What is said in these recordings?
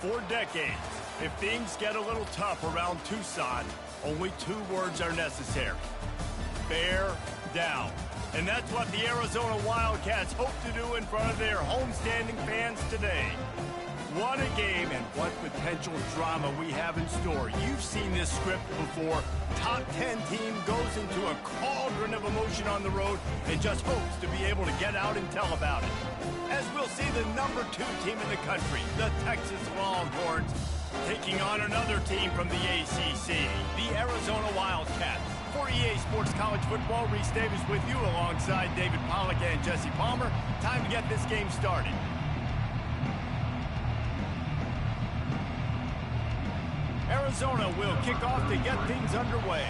For decades, if things get a little tough around Tucson, only 2 words are necessary. Bear down. And that's what the Arizona Wildcats hope to do in front of their homestanding fans today. What a game and what potential drama we have in store. You've seen this script before. Top 10 team goes into a cauldron of emotion on the road and just hopes to be able to get out and tell about it. As we'll see the number 2 team in the country, the Texas Longhorns, taking on another team from the ACC, the Arizona Wildcats. For EA Sports College Football, Reese Davis with you alongside David Pollack and Jesse Palmer. Time to get this game started. Arizona will kick off to get things underway.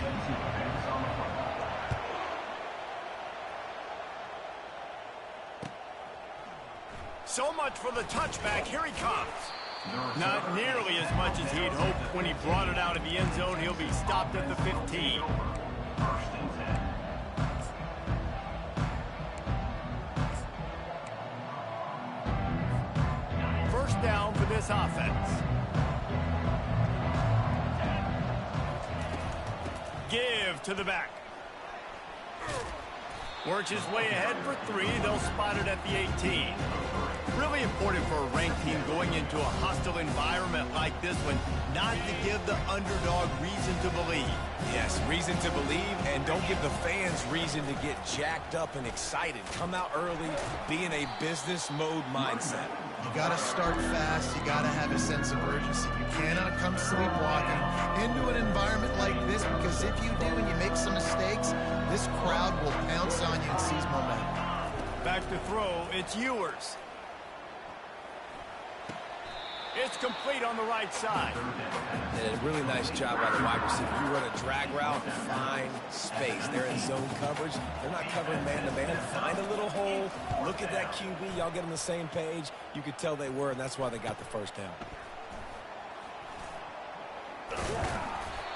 So much for the touchback. Here he comes. Not nearly as much as he'd hoped when he brought it out of the end zone. He'll be stopped at the 15. First down for this offense. Give to the back. Works his way ahead for 3. They'll spot it at the 18. Really important for a ranked team going into a hostile environment like this one, not to give the underdog reason to believe. Yes, reason to believe, and don't give the fans reason to get jacked up and excited. Come out early, be in a business mode mindset. You got to start fast. You got to have a sense of urgency. You cannot come sleepwalking into an environment like this, because if you do and you make some mistakes, this crowd will pounce on you and seize momentum. Back to throw, it's Ewers. It's complete on the right side. And a really nice job by the wide receiver. You run a drag route, find space. They're in zone coverage. They're not covering man-to-man. Find a little hole. Look at that QB. Y'all get on the same page. You could tell they were, and that's why they got the first down.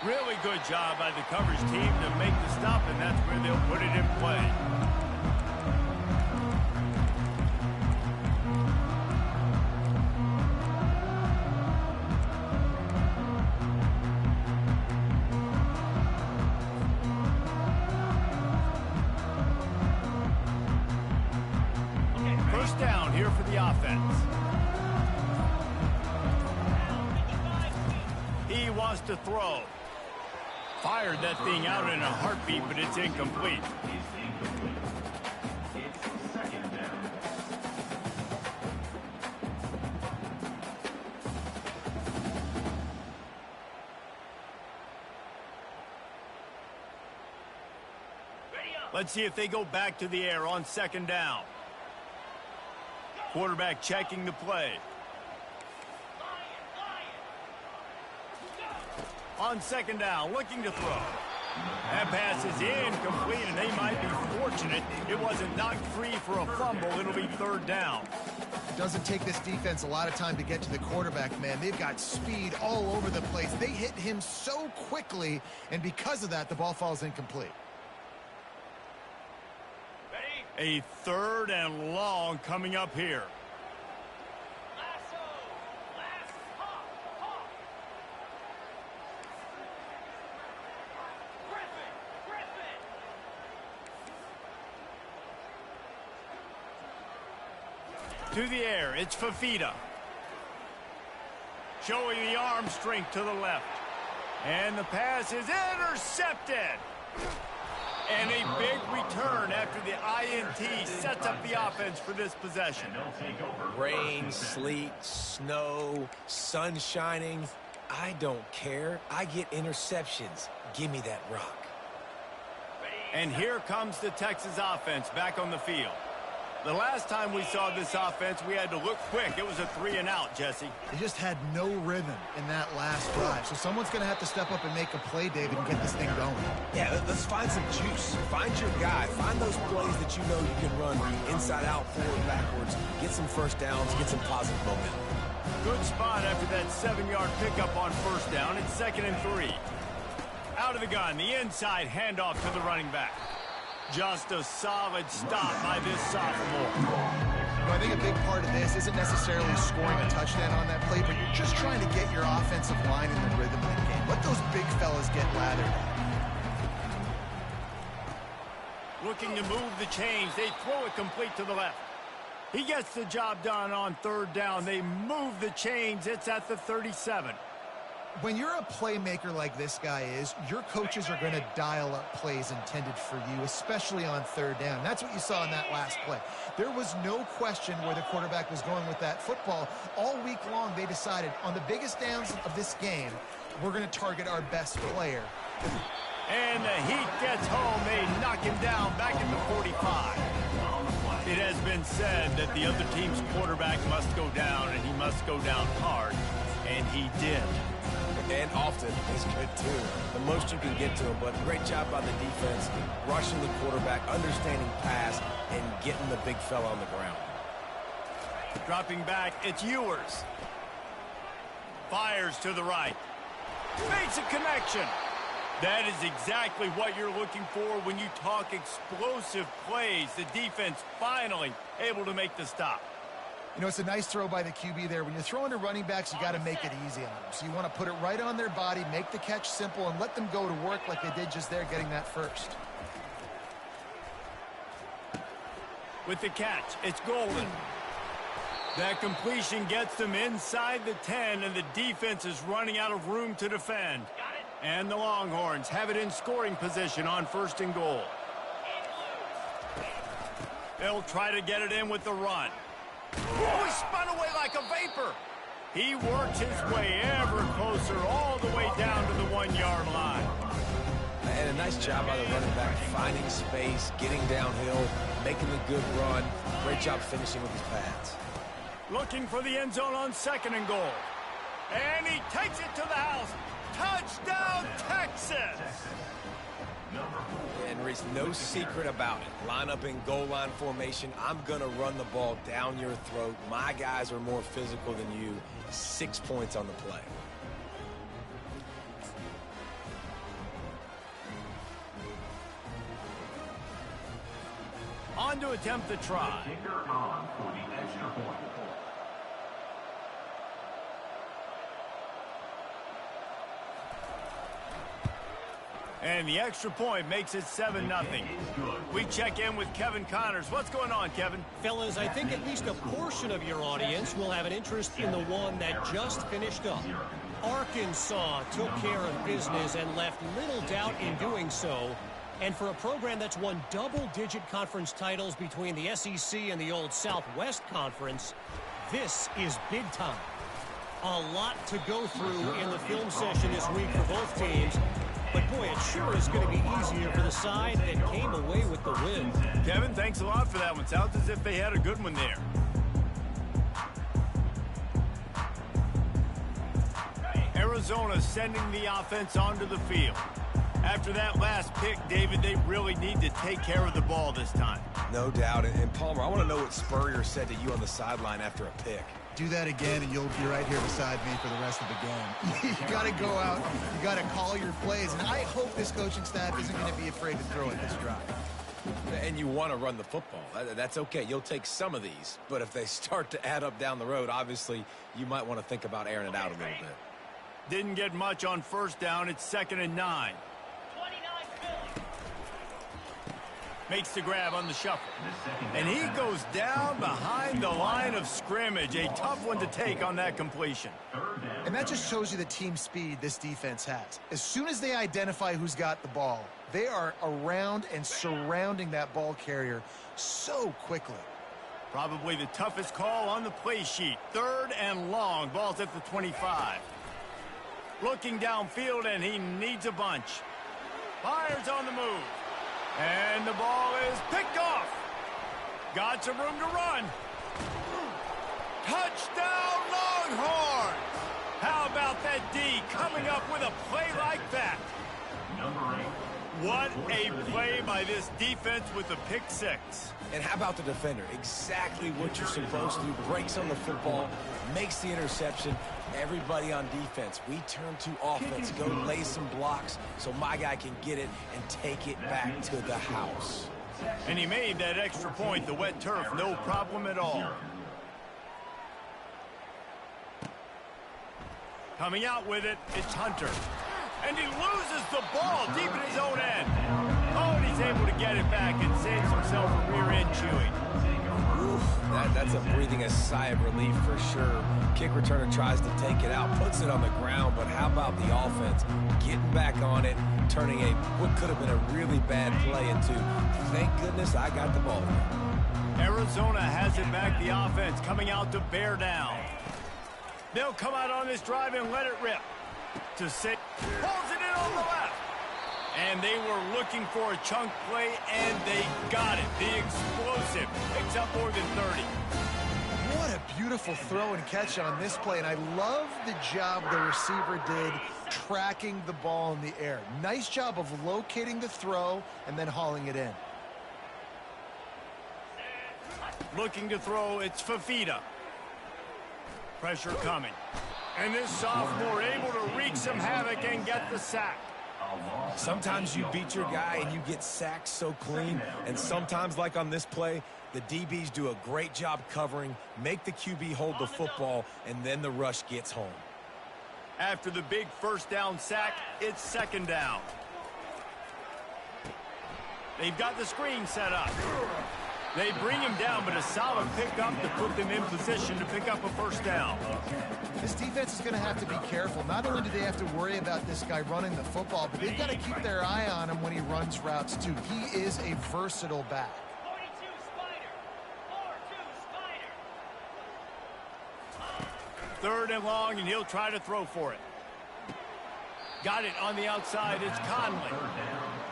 Really good job by the coverage team to make the stop, and that's where they'll put it in play. First down here for the offense. He wants to throw. Fired that thing out in a heartbeat, but it's incomplete. Let's see if they go back to the air on second down. Quarterback checking the play. On second down, looking to throw. That pass is incomplete, and they might be fortunate it wasn't knocked free for a fumble. It'll be third down. It doesn't take this defense a lot of time to get to the quarterback, man. They've got speed all over the place. They hit him so quickly, and because of that, the ball falls incomplete. A third and long coming up here. To the air, it's Fafita. Showing the arm strength to the left. And the pass is intercepted. And a big return after the INT sets up the offense for this possession. Rain, sleet, snow, sun shining. I don't care. I get interceptions. Give me that rock. And here comes the Texas offense back on the field. The last time we saw this offense, we had to look quick. It was a 3-and-out, Jesse. They just had no rhythm in that last drive. So someone's going to have to step up and make a play, David, and get this thing going. Yeah, let's find some juice. Find your guy. Find those plays that you know you can run inside out, forward, backwards. Get some first downs. Get some positive momentum. Good spot after that 7-yard pickup on first down. It's 2nd and 3. Out of the gun, the inside handoff to the running back. Just a solid stop by this sophomore. You know, I think a big part of this isn't necessarily scoring a touchdown on that play, but you're just trying to get your offensive line in the rhythm of the game. Let those big fellas get lathered up. Looking to move the chains. They throw it complete to the left. He gets the job done on third down. They move the chains. It's at the 37. When you're a playmaker like this guy is, your coaches are going to dial up plays intended for you, especially on third down. That's what you saw in that last play. There was no question where the quarterback was going with that football. All week long, they decided on the biggest downs of this game, we're going to target our best player. And the heat gets home. They knock him down back at the 45. It has been said that the other team's quarterback must go down, and he must go down hard, and he did. And often is good, too. The most you can get to him, but great job by the defense, rushing the quarterback, understanding pass, and getting the big fella on the ground. Dropping back, it's Ewers. Fires to the right. Makes a connection. That is exactly what you're looking for when you talk explosive plays. The defense finally able to make the stop. You know, it's a nice throw by the QB there. When you're throwing to running backs, you got to make it easy on them. So you want to put it right on their body, make the catch simple, and let them go to work like they did just there, getting that first. With the catch, it's Golden. That completion gets them inside the 10, and the defense is running out of room to defend. And the Longhorns have it in scoring position on 1st and goal. They'll try to get it in with the run. Oh, he spun away like a vapor. He works his way ever closer all the way down to the 1-yard line. And a nice job by the running back, finding space, getting downhill, making the good run. Great job finishing with his pads. Looking for the end zone on 2nd and goal. And he takes it to the house. Touchdown, Texas! And Reese, no secret about it. Line up in goal line formation. I'm going to run the ball down your throat. My guys are more physical than you. 6 points on the play. On to attempt the try. Kicker on for the extra point. And the extra point makes it 7-0. We check in with Kevin Connors. What's going on, Kevin? Fellas, I think at least a portion of your audience will have an interest in the one that just finished up. Arkansas took care of business and left little doubt in doing so. And for a program that's won double-digit conference titles between the SEC and the old Southwest Conference, this is big time. A lot to go through in the film session this week for both teams. But, boy, it sure is going to be easier for the side that came away with the win. Kevin, thanks a lot for that one. Sounds as if they had a good one there. Arizona sending the offense onto the field. After that last pick, David, they really need to take care of the ball this time. No doubt. And Palmer, I want to know what Spurrier said to you on the sideline after a pick. Do that again, and you'll be right here beside me for the rest of the game. You got to go out. You got to call your plays. And I hope this coaching staff isn't going to be afraid to throw it this drive. And you want to run the football. That's okay. You'll take some of these. But if they start to add up down the road, obviously, you might want to think about airing it out a little bit. Didn't get much on 1st down. It's 2nd and 9. Makes the grab on the shuffle. And he goes down behind the line of scrimmage. A tough one to take on that completion. And that just shows you the team speed this defense has. As soon as they identify who's got the ball, they are around and surrounding that ball carrier so quickly. Probably the toughest call on the play sheet. 3rd and long. Ball's at the 25. Looking downfield, and he needs a bunch. Fires on the move. And the ball is picked off. Got some room to run. Touchdown, Longhorns! How about that D coming up with a play like that? Number 8. What a play by this defense with the pick 6. And how about the defender? Exactly what you're supposed to. Breaks on the football, makes the interception. Everybody on defense, we turn to offense. Go lay some blocks so my guy can get it and take it back to the house. And he made that extra point, the wet turf, no problem at all. Coming out with it, it's Hunter. And he loses the ball deep in his own end. Oh, and he's able to get it back and saves himself a rear end chewing. Oof, that's a breathing a sigh of relief for sure. Kick returner tries to take it out, puts it on the ground, but how about the offense getting back on it, turning what could have been a really bad play into, thank goodness I got the ball. Arizona has it back, the offense coming out to bear down. They'll come out on this drive and let it rip. To six, pulls it in on the left. And they were looking for a chunk play, and they got it. The explosive picks up more than 30. What a beautiful throw and catch on this play, and I love the job the receiver did tracking the ball in the air. Nice job of locating the throw and then hauling it in. Looking to throw, it's Fafita. Pressure coming. And this sophomore able to wreak some havoc and get the sack. Sometimes you beat your guy and you get sacked so clean, and sometimes, like on this play, the DBs do a great job covering, make the QB hold the football, and then the rush gets home. After the big first down sack, it's second down. They've got the screen set up. They bring him down, but a solid pickup to put them in position to pick up a first down. This defense is going to have to be careful. Not only do they have to worry about this guy running the football, but they've got to keep their eye on him when he runs routes too. He is a versatile back. 42 Spider. 4-2 Spider. Third and long, and he'll try to throw for it. Got it on the outside. It's Conley.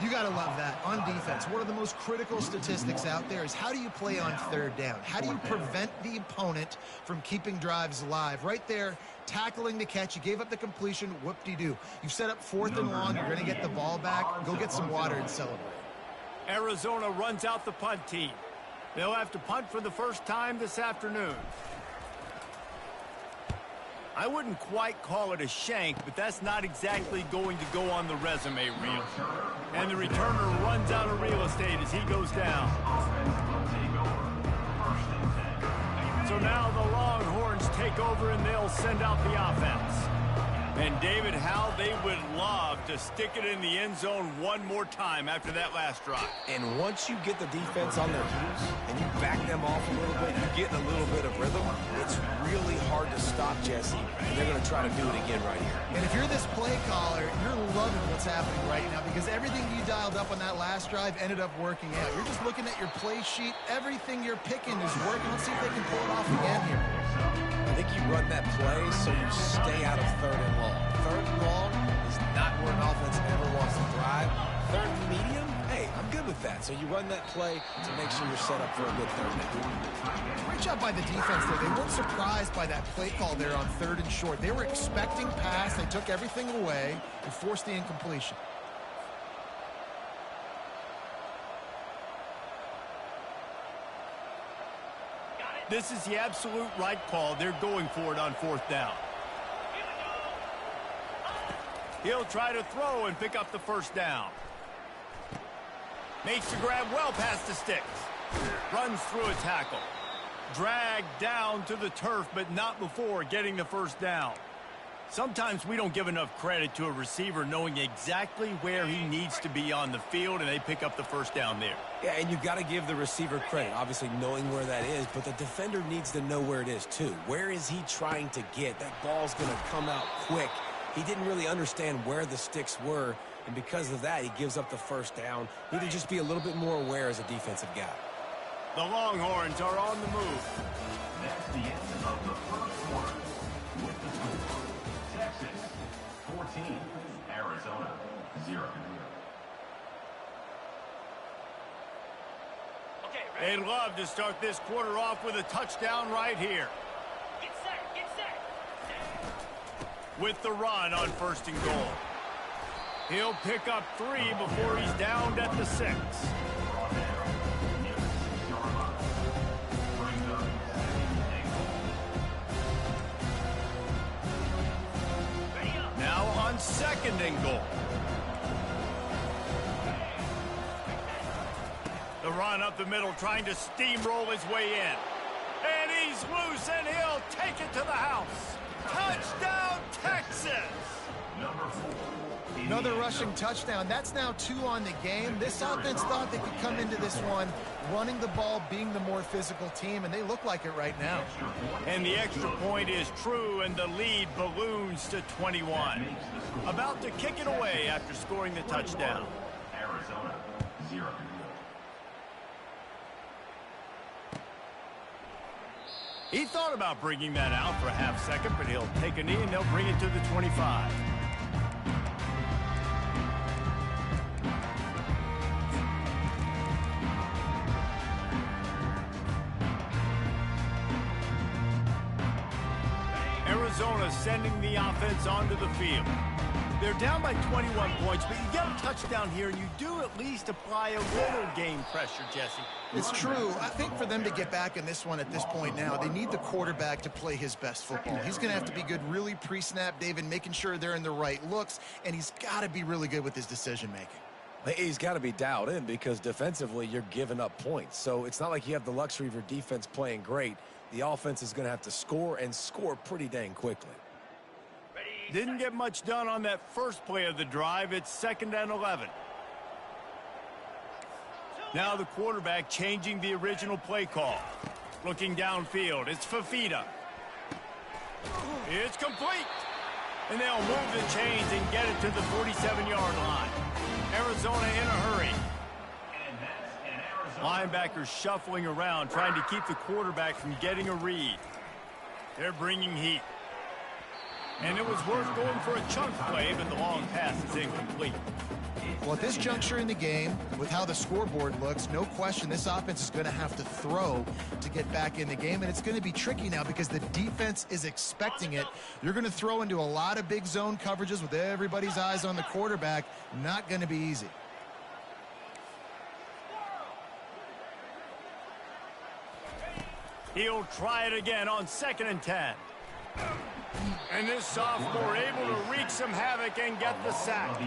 You got to love that on defense. One of the most critical statistics out there is how do you play on third down? How do you prevent the opponent from keeping drives alive? Right there, tackling the catch. You gave up the completion. Whoop-de-doo. You've set up fourth and long. You're going to get the ball back. Go get some water and celebrate. Arizona runs out the punt team. They'll have to punt for the first time this afternoon. I wouldn't quite call it a shank, but that's not exactly going to go on the resume reel. And the returner runs out of real estate as he goes down. So now the Longhorns take over and they'll send out the offense. And David, how they would love to stick it in the end zone one more time after that last drive. And once you get the defense on their heels and you back them off a little bit, you get in a little bit of rhythm, it's really hard to stop Jesse, and they're going to try to do it again right here. And if you're this play caller, you're loving what's happening right now because everything you dialed up on that last drive ended up working out. You're just looking at your play sheet. Everything you're picking is working. Let's see if they can pull it off again here. I think you run that play so you stay out of third and long. Third and long is not where an offense ever wants to drive. Third and medium, hey, I'm good with that. So you run that play to make sure you're set up for a good third down. Great job by the defense there. They weren't surprised by that play call there on third and short. They were expecting pass. They took everything away and forced the incompletion. This is the absolute right call. They're going for it on fourth down. He'll try to throw and pick up the first down. Makes the grab well past the sticks. Runs through a tackle. Dragged down to the turf, but not before getting the first down. Sometimes we don't give enough credit to a receiver knowing exactly where he needs to be on the field, and they pick up the first down there. Yeah, and you've got to give the receiver credit, obviously knowing where that is, but the defender needs to know where it is too. Where is he trying to get? That ball's going to come out quick. He didn't really understand where the sticks were, and because of that, he gives up the first down. Need to just be a little bit more aware as a defensive guy. The Longhorns are on the move. That's the end of the first quarter. With the score, Texas 14, Arizona 0. They'd love to start this quarter off with a touchdown right here. Get set, get set. With the run on first and goal. He'll pick up 3 before he's downed at the 6. Now on second and goal. The run up the middle, trying to steamroll his way in. And he's loose, and he'll take it to the house. Touchdown, Texas! Number 4. Another rushing touchdown. That's now 2 on the game. This offense thought they could come into this one running the ball, being the more physical team, and they look like it right now. And the extra point is true, and the lead balloons to 21. About to kick it away after scoring the touchdown. Arizona 0. He thought about bringing that out for a half second, but he'll take a knee and they'll bring it to the 25. Arizona sending the offense onto the field. They're down by 21 points, but you get a touchdown here, and you do at least apply a little game pressure, Jesse. It's true. I think for them to get back in this one at this point now, they need the quarterback to play his best football. He's going to have to be good really pre-snap, David, making sure they're in the right looks, and he's got to be really good with his decision-making. He's got to be dialed in because defensively you're giving up points. So it's not like you have the luxury of your defense playing great. The offense is going to have to score and score pretty dang quickly. Didn't get much done on that first play of the drive. It's 2nd and 11. Now the quarterback changing the original play call. Looking downfield, it's Fafita. It's complete. And they'll move the chains and get it to the 47-yard line. Arizona in a hurry. Linebackers shuffling around, trying to keep the quarterback from getting a read. They're bringing heat. And it was worth going for a chunk play, but the long pass is incomplete. Well, at this juncture in the game, with how the scoreboard looks, no question this offense is going to have to throw to get back in the game, and it's going to be tricky now because the defense is expecting it. You're going to throw into a lot of big zone coverages with everybody's eyes on the quarterback. Not going to be easy. He'll try it again on 2nd and 10. And this sophomore able to wreak some havoc and get the sack.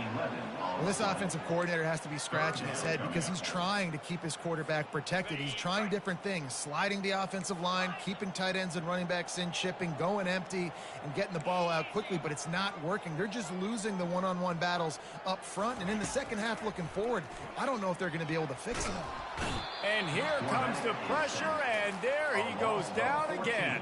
Well, this offensive coordinator has to be scratching his head because he's trying to keep his quarterback protected. He's trying different things, sliding the offensive line, keeping tight ends and running backs in, chipping, going empty, and getting the ball out quickly, but it's not working. They're just losing the one-on-one battles up front, and in the second half looking forward, I don't know if they're going to be able to fix it. And here comes the pressure, and there he goes down again.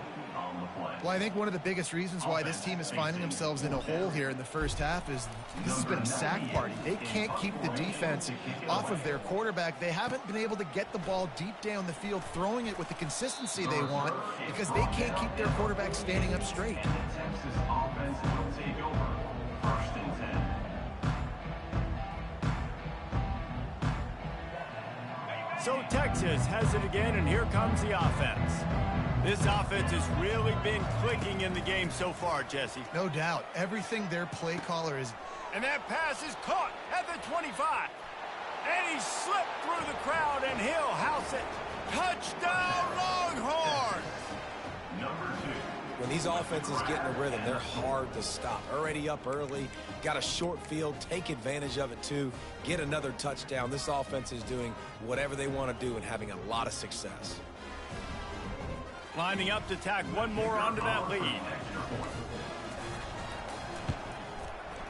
Well, I think one of the biggest reasons why this team is finding themselves in a hole here in the first half is this has been a sack party. They can't keep the defense off of their quarterback. They haven't been able to get the ball deep down the field, throwing it with the consistency they want because they can't keep their quarterback standing up straight. Texas offense will take over. 1st and 10. So Texas has it again, and here comes the offense. This offense has really been clicking in the game so far, Jesse. No doubt. Everything their play caller is. And that pass is caught at the 25. And he slipped through the crowd, and he'll house it. Touchdown, Longhorns! Number 2. When these offenses get in a rhythm, they're hard to stop. Already up early, got a short field, take advantage of it too, get another touchdown. This offense is doing whatever they want to do and having a lot of success. Lining up to tack one more onto that lead.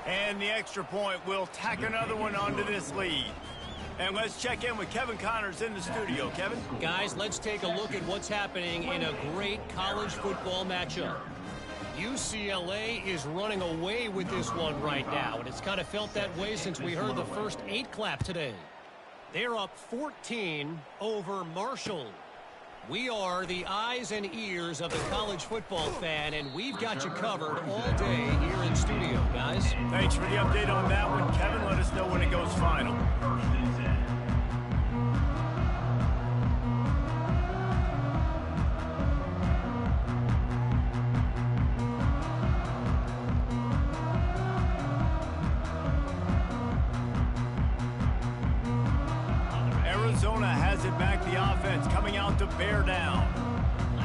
And the extra point will tack another one onto this lead. And let's check in with Kevin Connors in the studio. Kevin? Guys, let's take a look at what's happening in a great college football matchup. UCLA is running away with this one right now, and it's kind of felt that way since we heard the first 8 clap today. They're up 14 over Marshall. We are the eyes and ears of the college football fan, and we've got you covered all day here in studio, guys. Thanks for the update on that one, Kevin. Let us know when it goes final. 1st and 10. Arizona has it back, the offense coming out to bear down.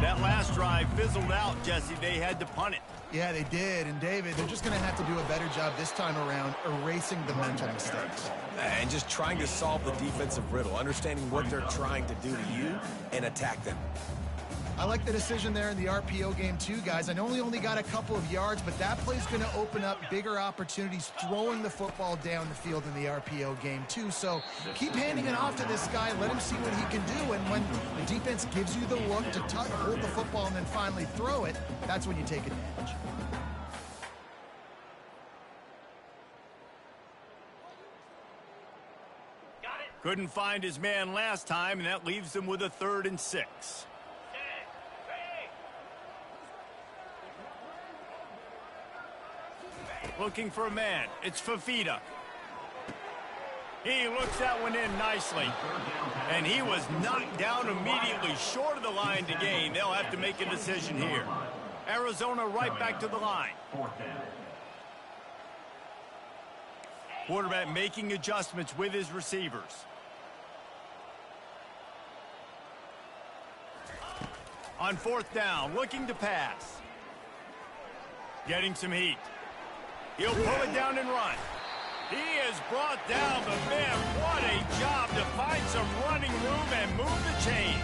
That last drive fizzled out, Jesse. They had to punt it. Yeah, they did. And, David, they're just going to have to do a better job this time around erasing the mental mistakes. And just trying to solve the defensive riddle, understanding what they're trying to do to you and attack them. I like the decision there in the RPO game too, guys. I know he only got a couple of yards, but that play's going to open up bigger opportunities throwing the football down the field in the RPO game too. So keep handing it off to this guy. Let him see what he can do. And when the defense gives you the look to hold the football and then finally throw it, that's when you take advantage. Couldn't find his man last time, and that leaves him with a 3rd and 6. Looking for a man. It's Fafita. He looks that one in nicely. And he was knocked down immediately short of the line to gain. They'll have to make a decision here. Arizona right back to the line. Quarterback making adjustments with his receivers. On 4th down, looking to pass. Getting some heat. He'll pull it down and run. He has brought down the man. What a job to find some running room and move the chains.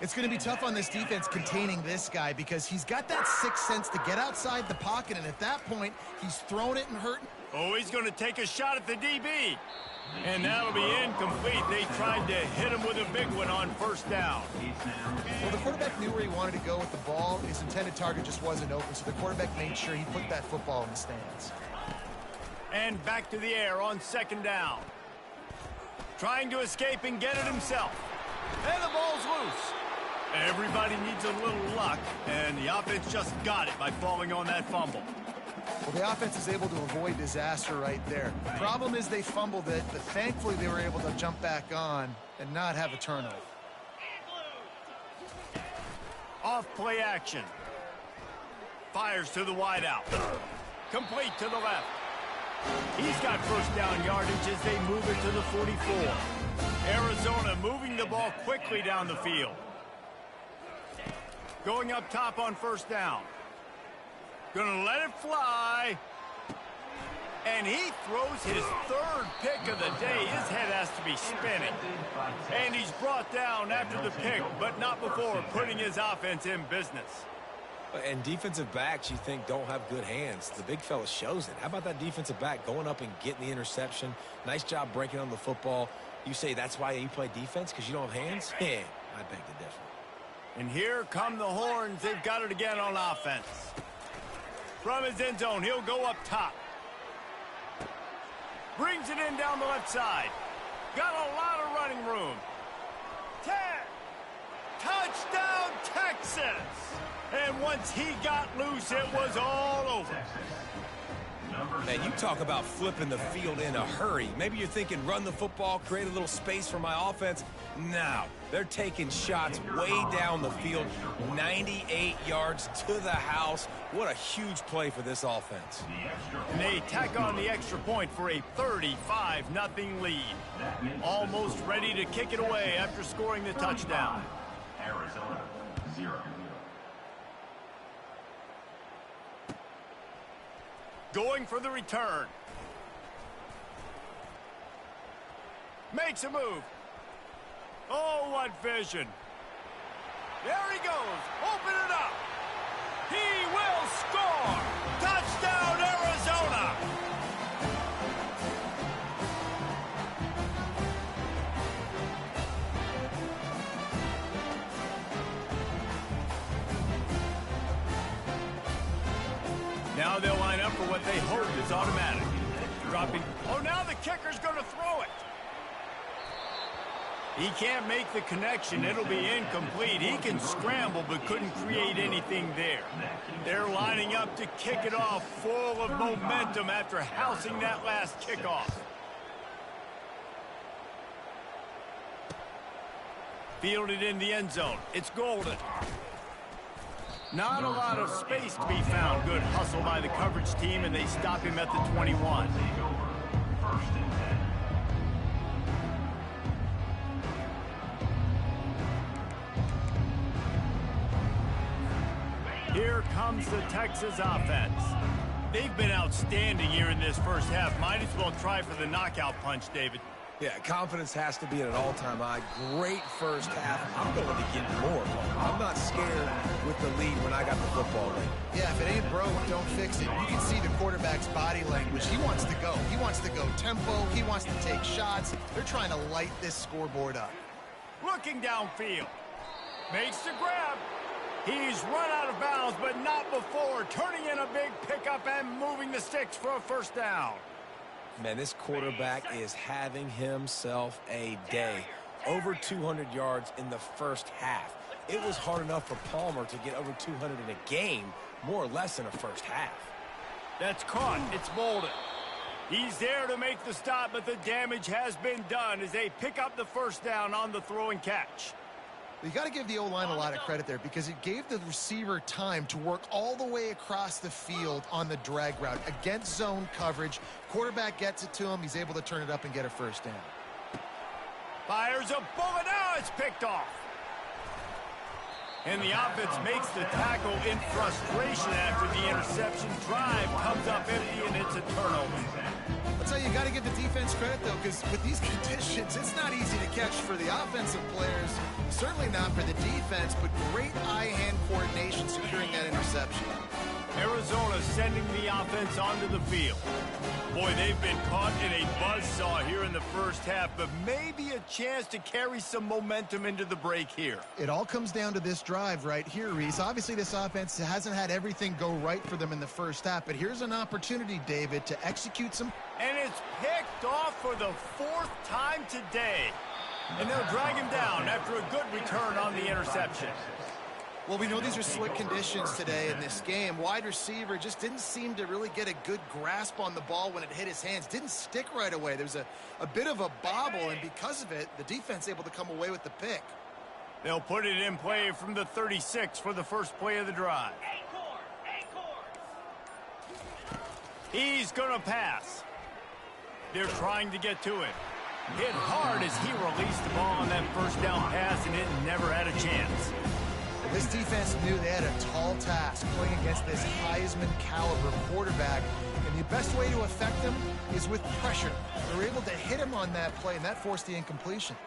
It's going to be tough on this defense containing this guy because he's got that sixth sense to get outside the pocket, and at that point, he's thrown it and hurting. Oh, he's going to take a shot at the DB. And that'll be incomplete. They tried to hit him with a big one on 1st down. Well, the quarterback knew where he wanted to go with the ball. His intended target just wasn't open, so the quarterback made sure he put that football in the stands. And back to the air on 2nd down. Trying to escape and get it himself. And the ball's loose. Everybody needs a little luck, and the offense just got it by falling on that fumble. Well, the offense is able to avoid disaster right there. The problem is they fumbled it, but thankfully they were able to jump back on and not have a turnover. Off play action. Fires to the wideout. Complete to the left. He's got 1st down yardage as they move it to the 44. Arizona moving the ball quickly down the field. Going up top on 1st down. Gonna let it fly. And he throws his 3rd pick of the day. His head has to be spinning. And he's brought down after the pick, but not before putting his offense in business. And defensive backs, you think, don't have good hands. The big fella shows it. How about that defensive back going up and getting the interception? Nice job breaking on the football. You say that's why you play defense, because you don't have hands? Yeah, I beg to differ. And here come the horns. They've got it again on offense. From his end zone, he'll go up top. Brings it in down the left side. Got a lot of running room. 10. Touchdown, Texas! And once he got loose, it was all over. Man, you talk about flipping the field in a hurry. Maybe you're thinking run the football, create a little space for my offense. No, they're taking shots way down the field, 98 yards to the house. What a huge play for this offense. And they tack on the extra point for a 35-0 lead. Almost ready to kick it away after scoring the touchdown. Arizona 0. Going for the return. Makes a move. Oh, what vision. There he goes. Open it up. He will score. Touchdown, Arizona. Now they'll line up for what they hope is automatic. Dropping. Oh, now the kicker's going to throw it. He can't make the connection. It'll be incomplete. He can scramble but couldn't create anything there. They're lining up to kick it off full of momentum after housing that last kickoff. Fielded in the end zone. It's Golden. Not a lot of space to be found. Good hustle by the coverage team, and they stop him at the 21. First and 10. Here comes the Texas offense. They've been outstanding here in this first half. Might as well try for the knockout punch, David. Yeah, confidence has to be at an all-time high. Great first half. I'm going to get more. I'm not scared with the lead when I got the football lead. Yeah, if it ain't broke, don't fix it. You can see the quarterback's body language. He wants to go. He wants to go tempo. He wants to take shots. They're trying to light this scoreboard up. Looking downfield. Makes the grab. He's run out of bounds, but not before. Turning in a big pickup and moving the sticks for a first down. Man, this quarterback is having himself a day. Over 200 yards in the first half. It was hard enough for Palmer to get over 200 in a game, more or less in a first half. That's caught. It's Bolden. He's there to make the stop, but the damage has been done as they pick up the first down on the throw and catch. You got to give the O-line a lot of credit there because it gave the receiver time to work all the way across the field on the drag route against zone coverage. Quarterback gets it to him. He's able to turn it up and get a first down. Fires a bullet. Now it's picked off. And the offense makes the tackle in frustration after the interception. Drive comes up empty, and it's a turnover. I'll tell you, you got to give the defense credit, though, because with these conditions, it's not easy to catch for the offensive players. Certainly not for the defense, but great eye-hand coordination securing that interception. Arizona sending the offense onto the field. Boy, they've been caught in a buzzsaw here in the first half, but maybe a chance to carry some momentum into the break here. It all comes down to this drive right here, Reese. Obviously, this offense hasn't had everything go right for them in the first half, but here's an opportunity, David, to execute some... And it's picked off for the fourth time today. And they'll drag him down after a good return on the interception. Well, we know these are slick conditions today in this game. Wide receiver just didn't seem to really get a good grasp on the ball when it hit his hands. Didn't stick right away. There was a bit of a bobble, and because of it, the defense able to come away with the pick. They'll put it in play from the 36 for the first play of the drive. He's going to pass. They're trying to get to it. Hit hard as he released the ball on that first down pass, and it never had a chance. This defense knew they had a tall task playing against this Heisman caliber quarterback, and the best way to affect him is with pressure. They were able to hit him on that play, and that forced the incompletion.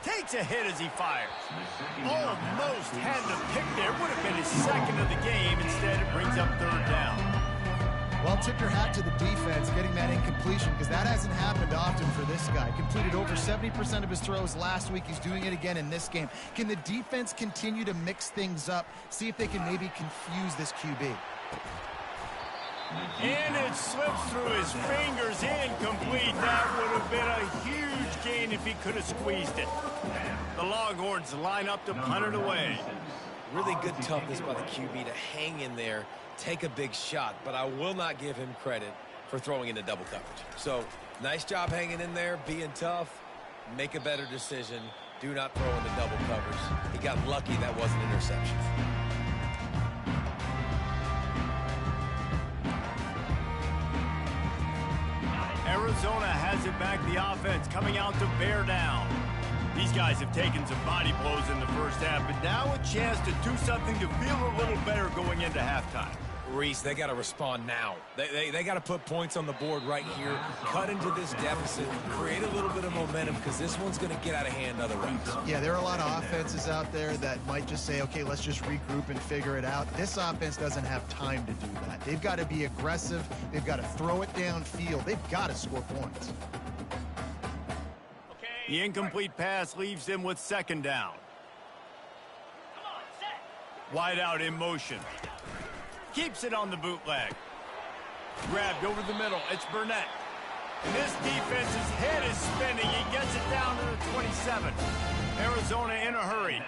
Takes a hit as he fires. Almost had the pick there. Would have been his second of the game. Instead, it brings up third down. Well, tip your hat to the defense getting that incompletion because that hasn't happened often for this guy. Completed over 70% of his throws last week. He's doing it again in this game. Can the defense continue to mix things up? See if they can maybe confuse this QB. And it slips through his fingers, incomplete. That would have been a huge gain if he could have squeezed it. The Longhorns line up to punt it away. Really good toughness by the QB to hang in there, take a big shot, but I will not give him credit for throwing into double coverage. So, nice job hanging in there, being tough, make a better decision, do not throw into double coverage. He got lucky that wasn't an interception. Arizona has it back, the offense coming out to bear down. These guys have taken some body blows in the first half, but now a chance to do something to feel a little better going into halftime. Reese, they got to respond now. They got to put points on the board right here, cut into this deficit, create a little bit of momentum because this one's going to get out of hand otherwise. Yeah, there are a lot of offenses out there that might just say, okay, let's just regroup and figure it out. This offense doesn't have time to do that. They've got to be aggressive. They've got to throw it downfield. They've got to score points. The incomplete pass leaves them with second down. Wide out in motion. Keeps it on the bootleg. Grabbed over the middle. It's Burnett. And this defense's head is spinning. He gets it down to the 27. Arizona in a hurry.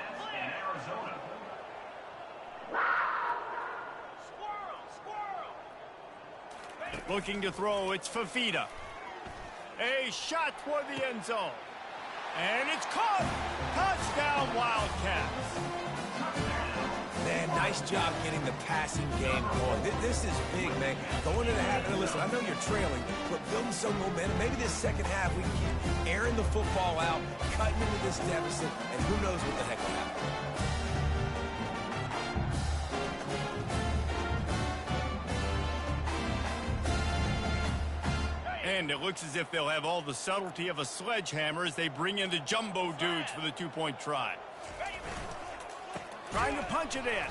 Looking to throw. It's Fafita. A shot toward the end zone. And it's caught. Touchdown, Wildcats. Man, nice job getting the passing game going. This is big, man. Going into the half, and listen, I know you're trailing, but building some momentum. Maybe this second half we can keep airing the football out, cutting into this deficit, and who knows what the heck will happen. end. It looks as if they'll have all the subtlety of a sledgehammer as they bring in the jumbo dudes for the two-point try. Trying to punch it in.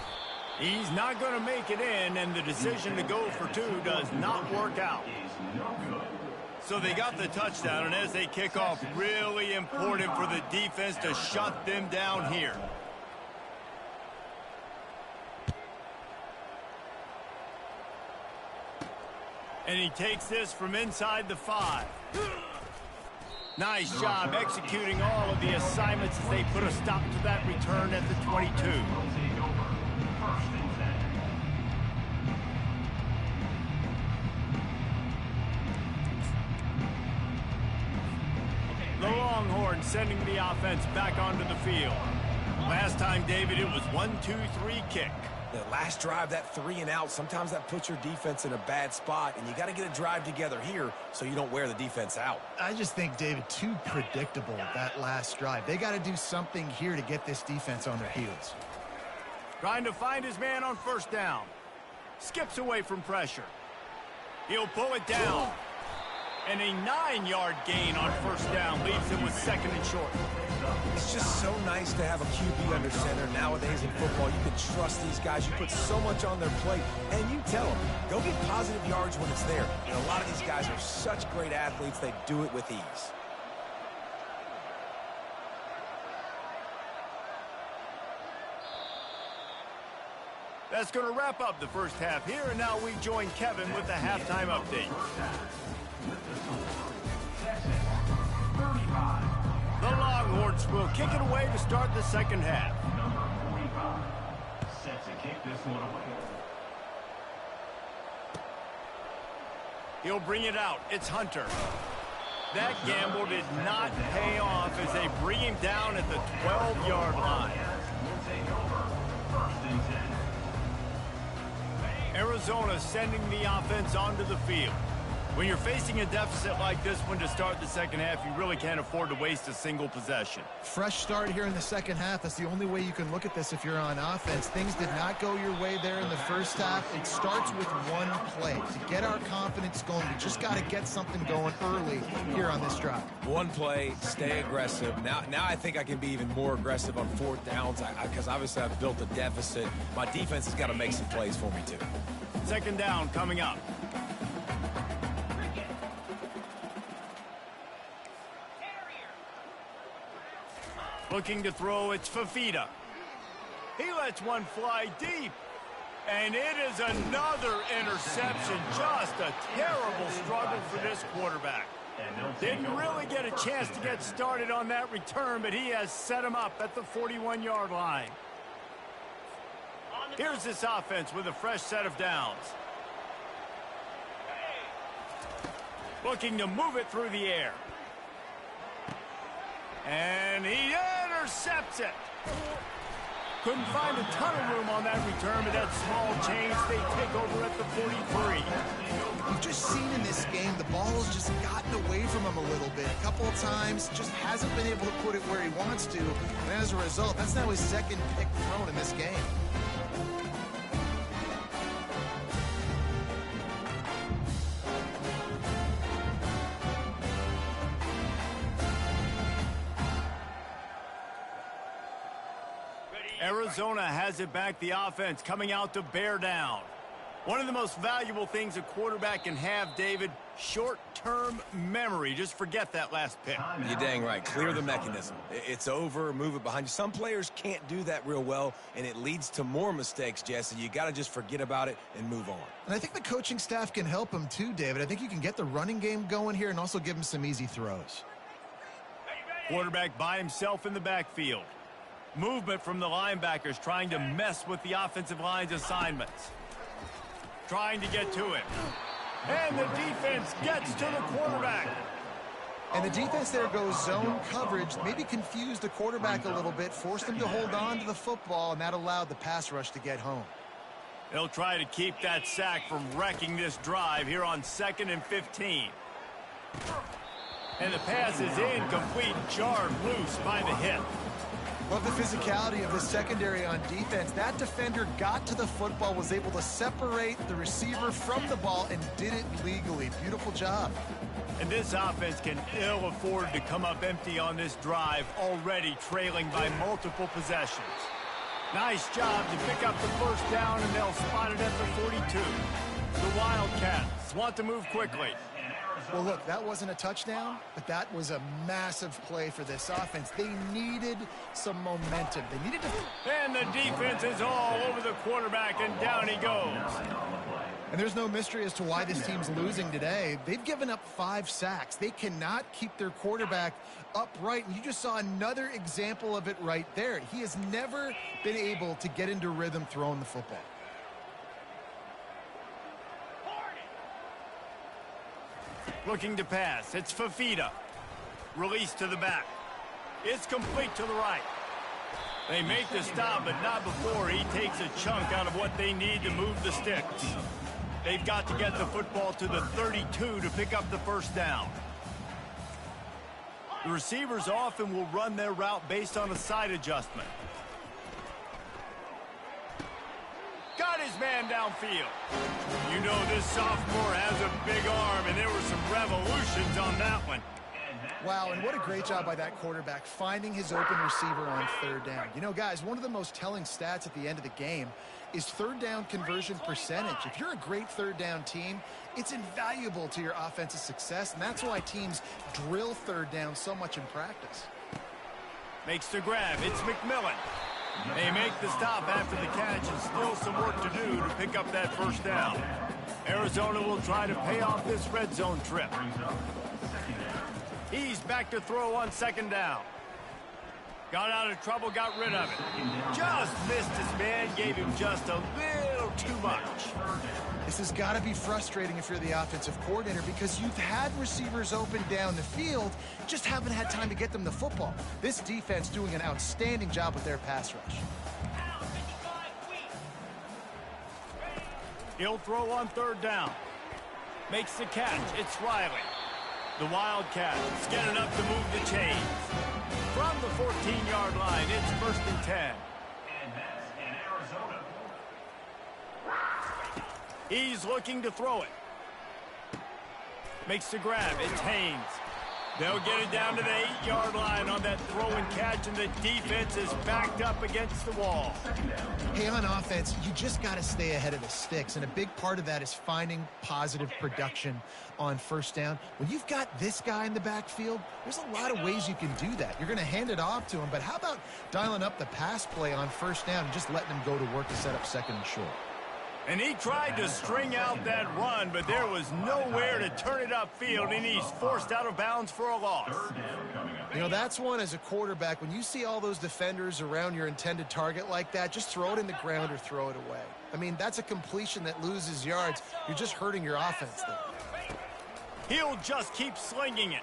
He's not going to make it in, and the decision to go for two does not work out. So they got the touchdown, and as they kick off, really important for the defense to shut them down here. And he takes this from inside the 5. Nice job executing all of the assignments as they put a stop to that return at the 22. The Longhorns sending the offense back onto the field. Last time, David, it was 1-2-3 kick. The last drive, that 3 and out, sometimes that puts your defense in a bad spot, and you got to get a drive together here so you don't wear the defense out. I just think, David, too predictable that last drive. They got to do something here to get this defense on their heels. Trying to find his man on first down. Skips away from pressure. He'll pull it down. And a 9-yard gain on first down leaves him with 2nd and short. It's just so nice to have a QB under center. Nowadays in football, you can trust these guys. You put so much on their plate, and you tell them, go get positive yards when it's there. And a lot of these guys are such great athletes, they do it with ease. That's going to wrap up the first half here, and now we join Kevin with the halftime update. The Longhorns will kick it away to start the second half. Number 45 set to kick this one away. He'll bring it out. It's Hunter. That gamble did not pay off as they bring him down at the 12-yard line. Arizona sending the offense onto the field. When you're facing a deficit like this one to start the second half, you really can't afford to waste a single possession. Fresh start here in the second half. That's the only way you can look at this if you're on offense. Things did not go your way there in the first half. It starts with one play. To get our confidence going, we just got to get something going early here on this drive. One play, stay aggressive. Now I think I can be even more aggressive on 4th downs because obviously I've built a deficit. My defense has got to make some plays for me too. 2nd down coming up. Looking to throw, it's Fafita. He lets one fly deep. And it is another interception. Just a terrible struggle for this quarterback. Didn't really get a chance to get started on that return, but he has set him up at the 41-yard line. Here's this offense with a fresh set of downs. Looking to move it through the air. And he intercepts it. Couldn't find a ton of room on that return, but that small change, they take over at the 43. We've just seen in this game, the ball has just gotten away from him a little bit. A couple of times, just hasn't been able to put it where he wants to. And as a result, that's now his 2nd pick thrown in this game. Arizona has it back, the offense coming out to bear down. One of the most valuable things a quarterback can have, David, short-term memory. Just forget that last pick. You're dang right. Clear the mechanism. It's over. Move it behind you. Some players can't do that real well, and it leads to more mistakes, Jesse. You got to just forget about it and move on. And I think the coaching staff can help him too, David. I think you can get the running game going here and also give him some easy throws. Quarterback by himself in the backfield. Movement from the linebackers trying to mess with the offensive line's assignments. Trying to get to him. And the defense gets to the quarterback. And the defense there goes zone coverage, maybe confused the quarterback a little bit, forced him to hold on to the football, and that allowed the pass rush to get home. They'll try to keep that sack from wrecking this drive here on 2nd and 15. And the pass is incomplete, jarred loose by the hip. Love the physicality of the secondary on defense. That defender got to the football, was able to separate the receiver from the ball, and did it legally. Beautiful job. And this offense can ill afford to come up empty on this drive, already trailing by multiple possessions. Nice job to pick up the first down, and they'll spot it at the 42. The Wildcats want to move quickly. Well, look, that wasn't a touchdown, but that was a massive play for this offense. They needed some momentum. They needed to... And the defense is all over the quarterback, and down he goes. And there's no mystery as to why this team's losing today. They've given up 5 sacks. They cannot keep their quarterback upright. And you just saw another example of it right there. He has never been able to get into rhythm throwing the football. Looking to pass. It's Fafita. Release to the back. It's complete to the right. They make the stop, but not before he takes a chunk out of what they need to move the sticks. They've got to get the football to the 32 to pick up the first down. The receivers often will run their route based on a side adjustment. Got his man downfield. You know this sophomore has a big arm, and there were some revolutions on that one. Wow, and what a great job by that quarterback finding his open receiver on third down. You know, guys, one of the most telling stats at the end of the game is third down conversion percentage. If you're a great third down team, it's invaluable to your offensive success, and that's why teams drill third down so much in practice. Makes the grab. It's McMillan. They make the stop after the catch, and still some work to do to pick up that first down. Arizona will try to pay off this red zone trip. He's back to throw on second down. Got out of trouble, got rid of it. Just missed his man, gave him just a little too much. This has got to be frustrating if you're the offensive coordinator, because you've had receivers open down the field, just haven't had time to get them the football. This defense doing an outstanding job with their pass rush. He'll throw on third down. Makes the catch. It's Riley. The Wildcats get enough to move the chains. From the 14-yard line, it's first and 10. And that's in Arizona. He's looking to throw it. Makes the grab. It's Haynes. They'll get it down to the 8-yard line on that throw and catch, and the defense is backed up against the wall. Hey, on offense, you just got to stay ahead of the sticks, and a big part of that is finding positive production on first down. When you've got this guy in the backfield, there's a lot of ways you can do that. You're going to hand it off to him, but how about dialing up the pass play on first down and just letting him go to work to set up second and short? And he tried to string out that run, but there was nowhere to turn it upfield, and he's forced out of bounds for a loss. You know, that's one as a quarterback. When you see all those defenders around your intended target like that, just throw it in the ground or throw it away. I mean, that's a completion that loses yards. You're just hurting your offense there. He'll just keep slinging it.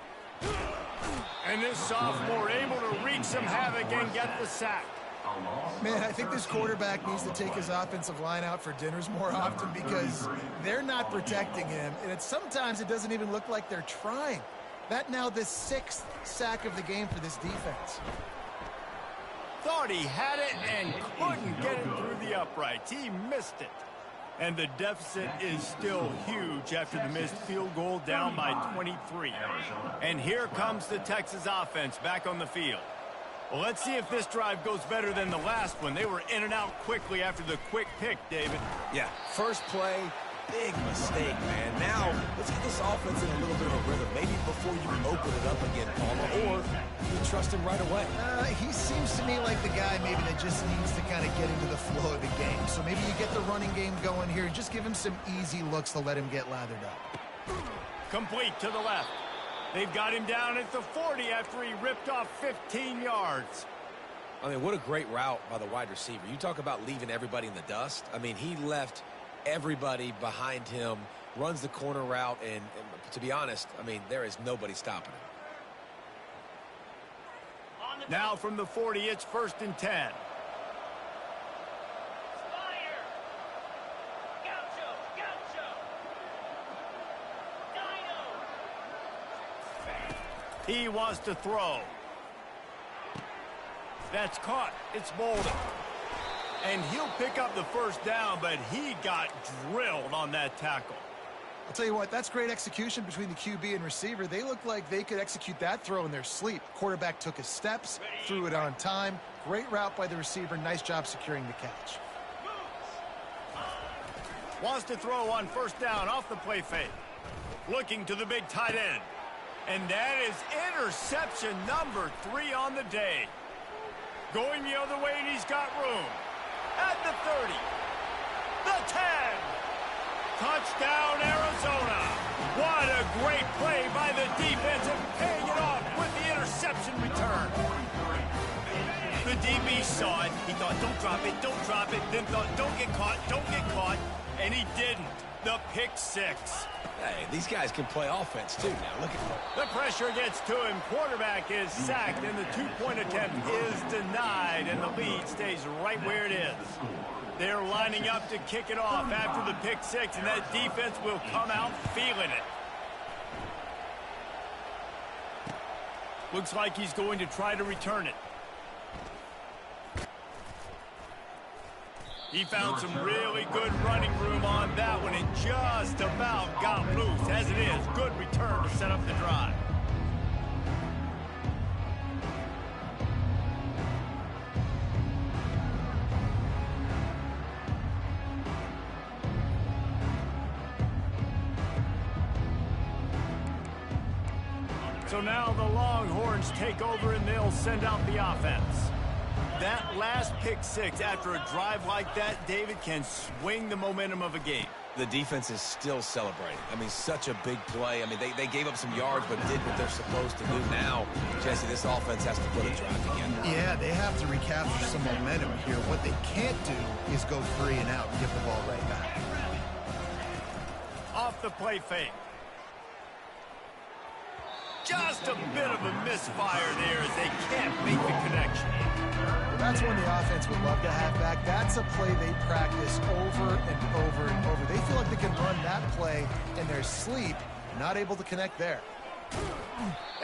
And this sophomore able to wreak some havoc and get the sack. Man, I think this quarterback needs to take his offensive line out for dinners more often, because they're not protecting him, and sometimes it doesn't even look like they're trying. That now the 6th sack of the game for this defense. Thought he had it and couldn't get it through the uprights. He missed it. And the deficit is still huge after the missed field goal, down by 23. And here comes the Texas offense back on the field. Well, let's see if this drive goes better than the last one. They were in and out quickly after the quick pick, David. Yeah, first play, big mistake, man. Now, let's get this offense in a little bit of a rhythm. Maybe before you open it up again, Palmer, or you trust him right away. He seems to me like the guy maybe that just needs to kind of get into the flow of the game. So maybe you get the running game going here. Just give him some easy looks to let him get lathered up. Complete to the left. They've got him down at the 40 after he ripped off 15 yards. I mean, what a great route by the wide receiver. You talk about leaving everybody in the dust. I mean, he left everybody behind him, runs the corner route, and to be honest, I mean, there is nobody stopping him. Now from the 40, it's first and 10. He wants to throw. That's caught. It's Bolden. And he'll pick up the first down, but he got drilled on that tackle. I'll tell you what, that's great execution between the QB and receiver. They look like they could execute that throw in their sleep. Quarterback took his steps, threw it on time. Great route by the receiver. Nice job securing the catch. Wants to throw on first down off the play fake. Looking to the big tight end. And that is interception number 3 on the day. Going the other way, and he's got room. At the 30. The 10. Touchdown, Arizona. What a great play by the defense and paying it off with the interception return. The DB saw it. He thought, don't drop it, don't drop it. Then thought, don't get caught, don't get caught. And he didn't. The pick 6. Hey, these guys can play offense, too. Now, look at them. The pressure gets to him. Quarterback is sacked, and the 2-point attempt is denied, and the lead stays right where it is. They're lining up to kick it off after the pick 6, and that defense will come out feeling it. Looks like he's going to try to return it. He found some really good running room on that one and just about got loose. As it is, good return to set up the drive. So now the Longhorns take over and they'll send out the offense. That last pick 6 after a drive like that, David, can swing the momentum of a game. The defense is still celebrating. I mean, such a big play. I mean, they gave up some yards but did what they're supposed to do. Now, Jesse, this offense has to put a drive together. Yeah, they have to recapture some momentum here. What they can't do is go 3 and out and give the ball right back. Off the play fake. Just a bit of a misfire there as they can't make the connection. That's one the offense would love to have back. That's a play they practice over and over and over. They feel like they can run that play in their sleep, not able to connect there.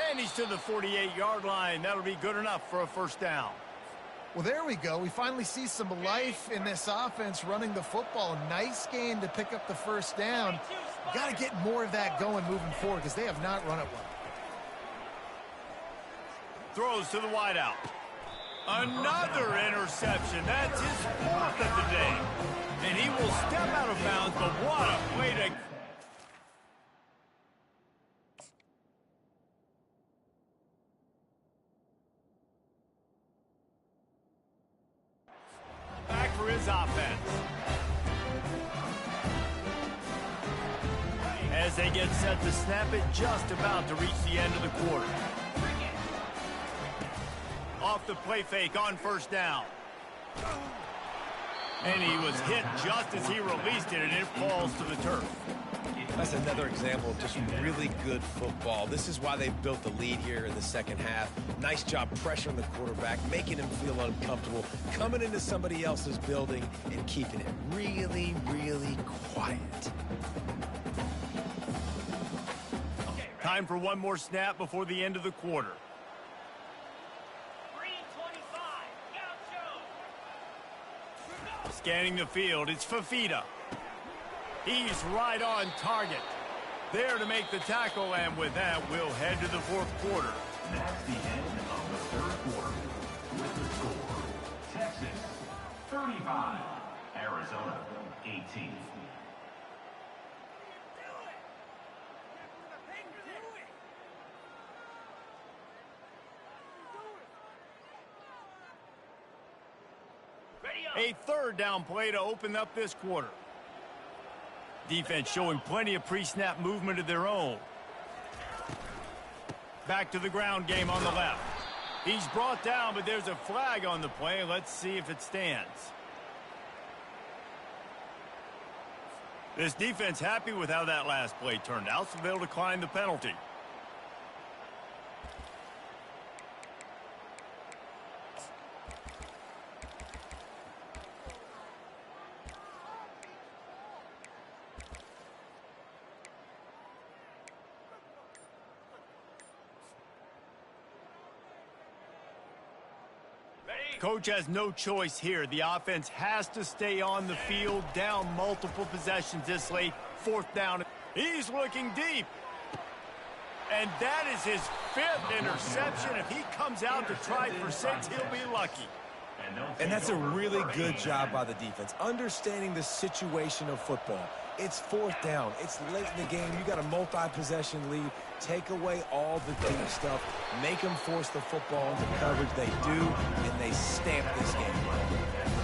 And he's to the 48-yard line. That'll be good enough for a first down. Well, there we go. We finally see some life in this offense running the football. Nice game to pick up the first down. Got to get more of that going moving forward because they have not run it well. Throws to the wideout. Another interception. That's his 4th of the day. And he will step out of bounds, but what a play to... back for his offense. As they get set to snap it, just about to reach the end of the quarter. Off the play fake on first down. And he was hit just as he released it, and it falls to the turf. That's another example of just really good football. This is why they built the lead here in the second half. Nice job pressuring the quarterback, making him feel uncomfortable, coming into somebody else's building and keeping it really, really quiet. Time for one more snap before the end of the quarter. Scanning the field, it's Fafita. He's right on target. There to make the tackle, and with that, we'll head to the 4th quarter. That's the end of the 3rd quarter. With the score, Texas 35, Arizona 18. A 3rd down play to open up this quarter. Defense showing plenty of pre-snap movement of their own. Back to the ground game on the left. He's brought down, but there's a flag on the play. Let's see if it stands. This defense happy with how that last play turned out, so they'll decline the penalty. Coach has no choice here. The offense has to stay on the field, down multiple possessions this late. 4th down. He's looking deep. And that is his 5th interception. If he comes out to try for 6, he'll be lucky. And that's a really good job by the defense, understanding the situation of football. It's 4th down. It's late in the game. You got a multi-possession lead. Take away all the deep stuff. Make them force the football into coverage. They do, and they stamp this game.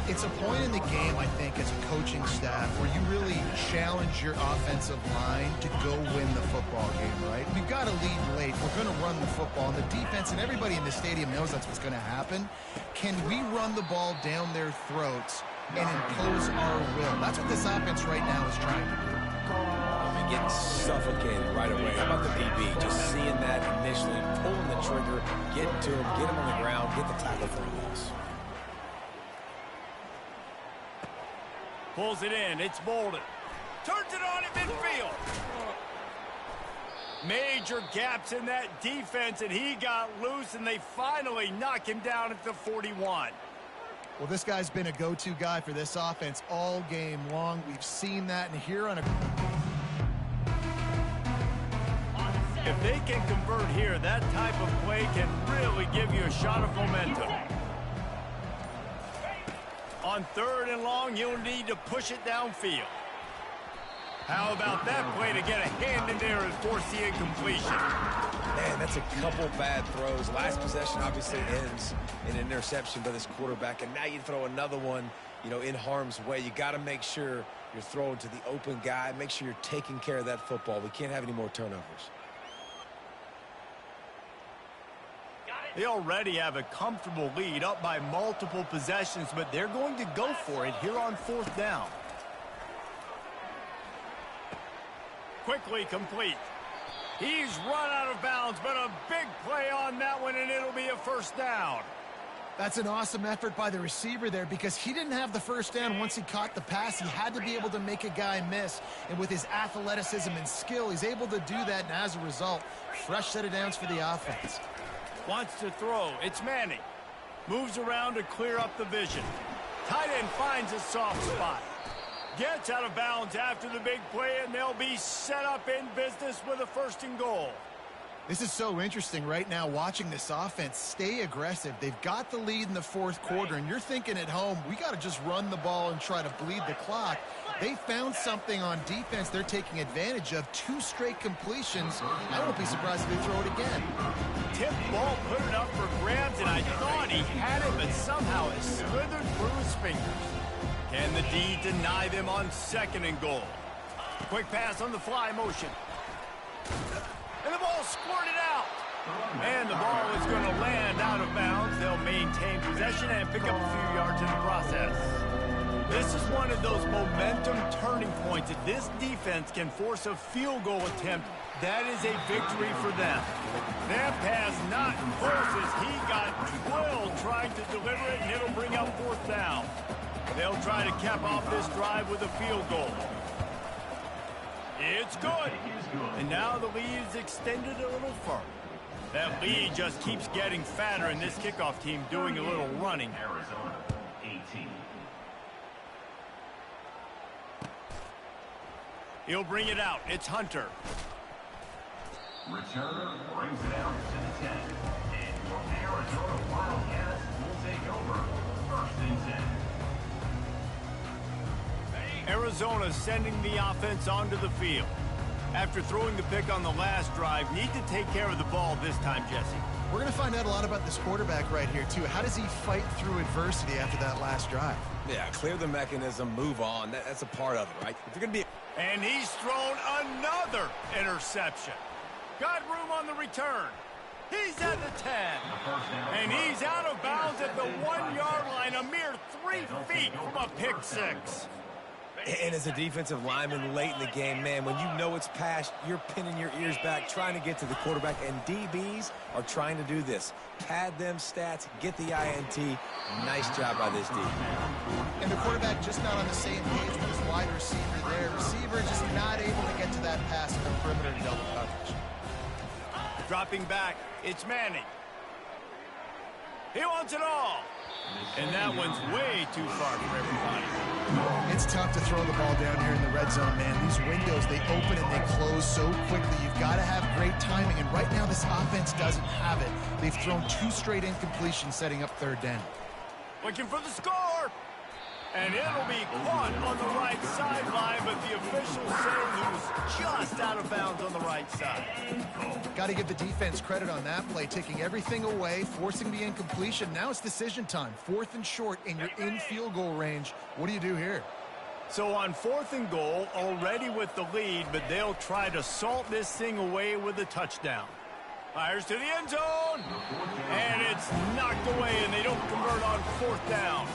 It's a point in the game, I think, as a coaching staff where you really challenge your offensive line to go win the football game, right? We've got to lead late. We're going to run the football. And the defense and everybody in the stadium knows that's what's going to happen. Can we run the ball down their throats and impose our will? That's what this offense right now is trying to do. You're getting suffocated right away. How about the DB? Just seeing that initially, pulling the trigger, getting to him, get him on the ground, get the tackle for a loss. Pulls it in. It's Bolden. Turns it on in midfield. Major gaps in that defense, and he got loose, and they finally knock him down at the 41. Well, this guy's been a go-to guy for this offense all game long. We've seen that, and here on a... If they can convert here, that type of play can really give you a shot of momentum. On 3rd and long, you'll need to push it downfield. How about that play to get a hand in there and force the incompletion? Man, that's a couple bad throws. Last possession obviously ends in an interception by this quarterback, and now you throw another one, you know, in harm's way. You got to make sure you're throwing to the open guy. Make sure you're taking care of that football. We can't have any more turnovers. They already have a comfortable lead, up by multiple possessions, but they're going to go for it here on 4th down. Quickly complete. He's run out of bounds, but a big play on that one, and it'll be a 1st down. That's an awesome effort by the receiver there because he didn't have the 1st down once he caught the pass. He had to be able to make a guy miss. And with his athleticism and skill, he's able to do that, and as a result, fresh set of downs for the offense. Wants to throw. It's Manning. Moves around to clear up the vision. Tight end finds a soft spot. Gets out of bounds after the big play, and they'll be set up in business with a 1st and goal. This is so interesting right now watching this offense stay aggressive. They've got the lead in the 4th quarter, and you're thinking at home, we got to just run the ball and try to bleed the clock. They found something on defense they're taking advantage of. 2 straight completions. I won't be surprised if they throw it again. Tip ball, put it up for grabs, and I thought he had it, but somehow it slithered through his fingers. Can the D deny them on 2nd and goal? Quick pass on the fly motion. And the ball squirted out. And the ball is going to land out of bounds. They'll maintain possession and pick up a few yards in the process. This is one of those momentum turning points. If this defense can force a field goal attempt, that is a victory for them. That pass not close as he got twirled trying to deliver it, and it'll bring up 4th down. They'll try to cap off this drive with a field goal. It's good. And now the lead is extended a little further. That lead just keeps getting fatter, and this kickoff team doing a little running. Arizona, 18. He'll bring it out. It's Hunter. Returner brings it out to the 10. And your Arizona Wildcats will take over 1st and 10. Arizona sending the offense onto the field. After throwing the pick on the last drive, need to take care of the ball this time, Jesse. We're going to find out a lot about this quarterback right here, too. How does he fight through adversity after that last drive? Yeah, clear the mechanism, move on. That's a part of it, right? If you're going to be... And he's thrown another interception. Got room on the return. He's at the 10. And he's out of bounds at the 1-yard line, a mere 3 feet from a pick 6. And as a defensive lineman late in the game, man, when you know it's past, you're pinning your ears back, trying to get to the quarterback, and DBs are trying to do this. Pad them stats, get the INT. Nice job by this D. And the quarterback just not on the same page with his wide receiver there. Receiver just not able to get to that pass in the perimeter and double coverage. Dropping back, it's Manning. He wants it all. And that one's way too far for everybody. It's tough to throw the ball down here in the red zone, man. These windows, they open and they close so quickly. You've got to have great timing, and right now this offense doesn't have it. They've thrown 2 straight incompletions setting up 3rd down. Looking for the score. And it'll be caught on the right sideline, but the officials say he was just out of bounds on the right side. Got to give the defense credit on that play, taking everything away, forcing the incompletion. Now it's decision time. 4th and short, and you're in field goal range. What do you do here? So on 4th and goal, already with the lead, but they'll try to salt this thing away with a touchdown. Fires to the end zone, and it's knocked away, and they don't convert on 4th down.